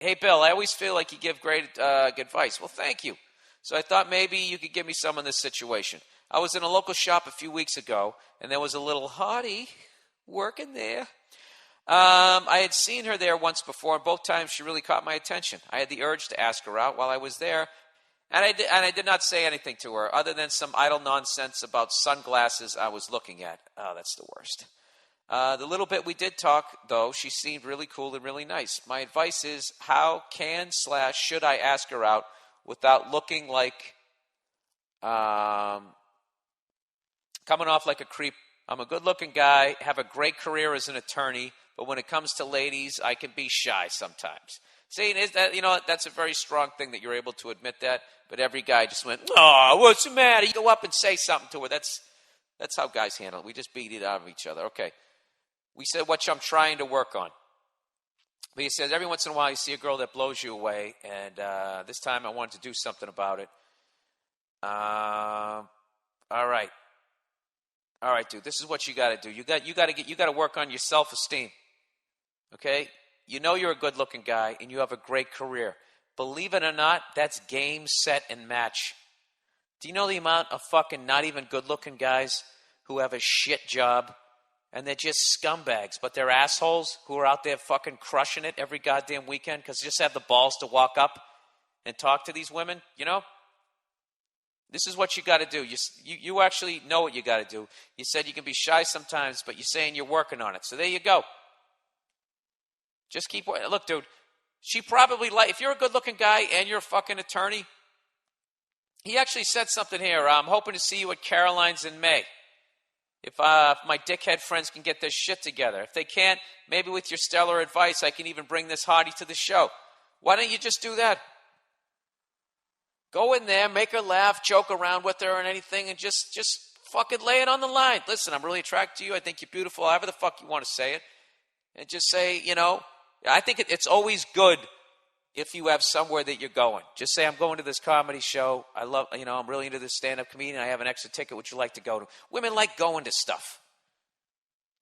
Hey, Bill, I always feel like you give great advice. Well, thank you. So I thought maybe you could give me some in this situation. I was in a local shop a few weeks ago, and there was a little hottie working there. I had seen her there once before, and both times she really caught my attention. I had the urge to ask her out while I was there, and I did not say anything to her other than some idle nonsense about sunglasses I was looking at. Oh, that's the worst. The little bit we did talk, though, she seemed really cool and really nice. My advice is, how should I ask her out without looking like, coming off like a creep? I'm a good-looking guy, have a great career as an attorney, but when it comes to ladies, I can be shy sometimes. See, is that, that's a very strong thing that you're able to admit that, but every guy just went, oh, what's the matter? You go up and say something to her. That's how guys handle it. We just beat it out of each other. Okay. We said, what I'm trying to work on. But he says, every once in a while you see a girl that blows you away, and this time I wanted to do something about it. All right, dude. This is what you got to do. You got to work on your self-esteem. Okay? You know you're a good-looking guy, and you have a great career. Believe it or not, that's game, set, and match. Do you know the amount of fucking not even good-looking guys who have a shit job, and they're just scumbags, but they're assholes who are out there fucking crushing it every goddamn weekend because they just have the balls to walk up and talk to these women, This is what you got to do. You actually know what you got to do. You said you can be shy sometimes, but you're saying you're working on it. So there you go. Just keep working. Look, dude, she probably if you're a good-looking guy and you're a fucking attorney, he actually said something here. I'm hoping to see you at Caroline's in May. If my dickhead friends can get their shit together. If they can't, maybe with your stellar advice, I can even bring this hottie to the show. Why don't you just do that? Go in there, make her laugh, joke around with her and anything, and just fucking lay it on the line. Listen, I'm really attracted to you. I think you're beautiful. However the fuck you want to say it. And just say, I think it's always good if you have somewhere that you're going. Just say, I'm going to this comedy show. I love, I'm really into this stand-up comedian. I have an extra ticket. Would you like to go to? Women like going to stuff.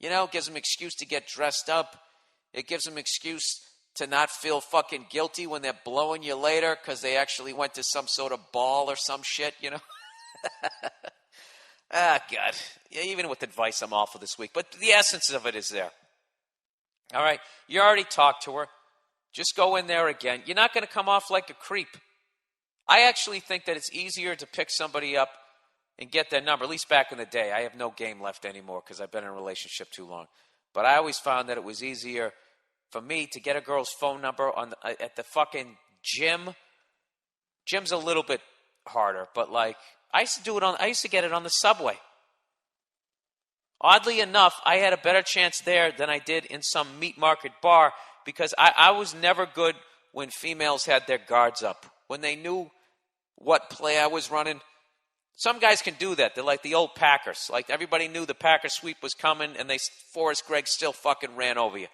It gives them an excuse to get dressed up. It gives them an excuse to not feel fucking guilty when they're blowing you later because they actually went to some sort of ball or some shit, Ah, God. Yeah, even with advice, I'm awful this week. But the essence of it is there. All right? You already talked to her. Just go in there again. You're not going to come off like a creep. I actually think that it's easier to pick somebody up and get their number, at least back in the day. I have no game left anymore because I've been in a relationship too long. But I always found that it was easier for me to get a girl's phone number at the fucking gym. Gym's a little bit harder, but I used to get it on the subway. Oddly enough, I had a better chance there than I did in some meat market bar because I was never good when females had their guards up. When they knew what play I was running. Some guys can do that. They're like the old Packers. Like everybody knew the Packer sweep was coming and Forrest Gregg still fucking ran over you.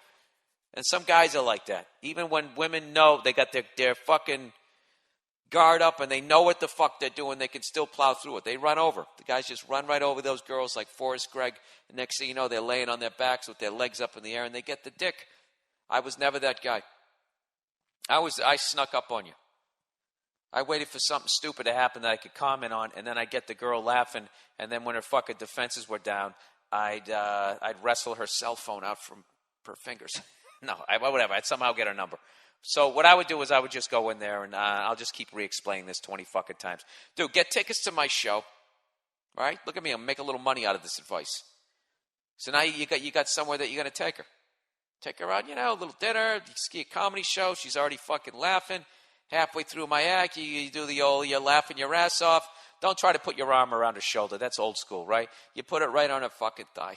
And some guys are like that. Even when women know they got their fucking guard up and they know what the fuck they're doing, they can still plow through it. They run over. The guys just run right over those girls like Forrest Gregg. And next thing you know, they're laying on their backs with their legs up in the air and they get the dick. I was never that guy. I snuck up on you. I waited for something stupid to happen that I could comment on, and then I'd get the girl laughing, and then when her fucking defenses were down, I'd wrestle her cell phone out from her fingers. No, whatever. I'd somehow get her number. So what I would do is I would just go in there, and I'll just keep re-explaining this 20 fucking times. Dude, get tickets to my show. All right? Look at me. I'm make a little money out of this advice. So now you got somewhere that you're going to take her. Take her out, a little dinner, you ski a comedy show. She's already fucking laughing. Halfway through my act, you do the old, you're laughing your ass off. Don't try to put your arm around her shoulder. That's old school, right? You put it right on her fucking thigh.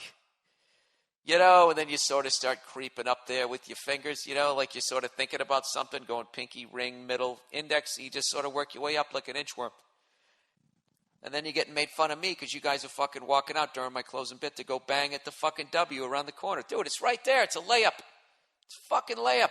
And then you sort of start creeping up there with your fingers, like you're sort of thinking about something, going pinky, ring, middle, index. You just sort of work your way up like an inchworm. And then you're getting made fun of me because you guys are fucking walking out during my closing bit to go bang at the fucking W around the corner. Dude, it's right there. It's a layup. It's a fucking layup.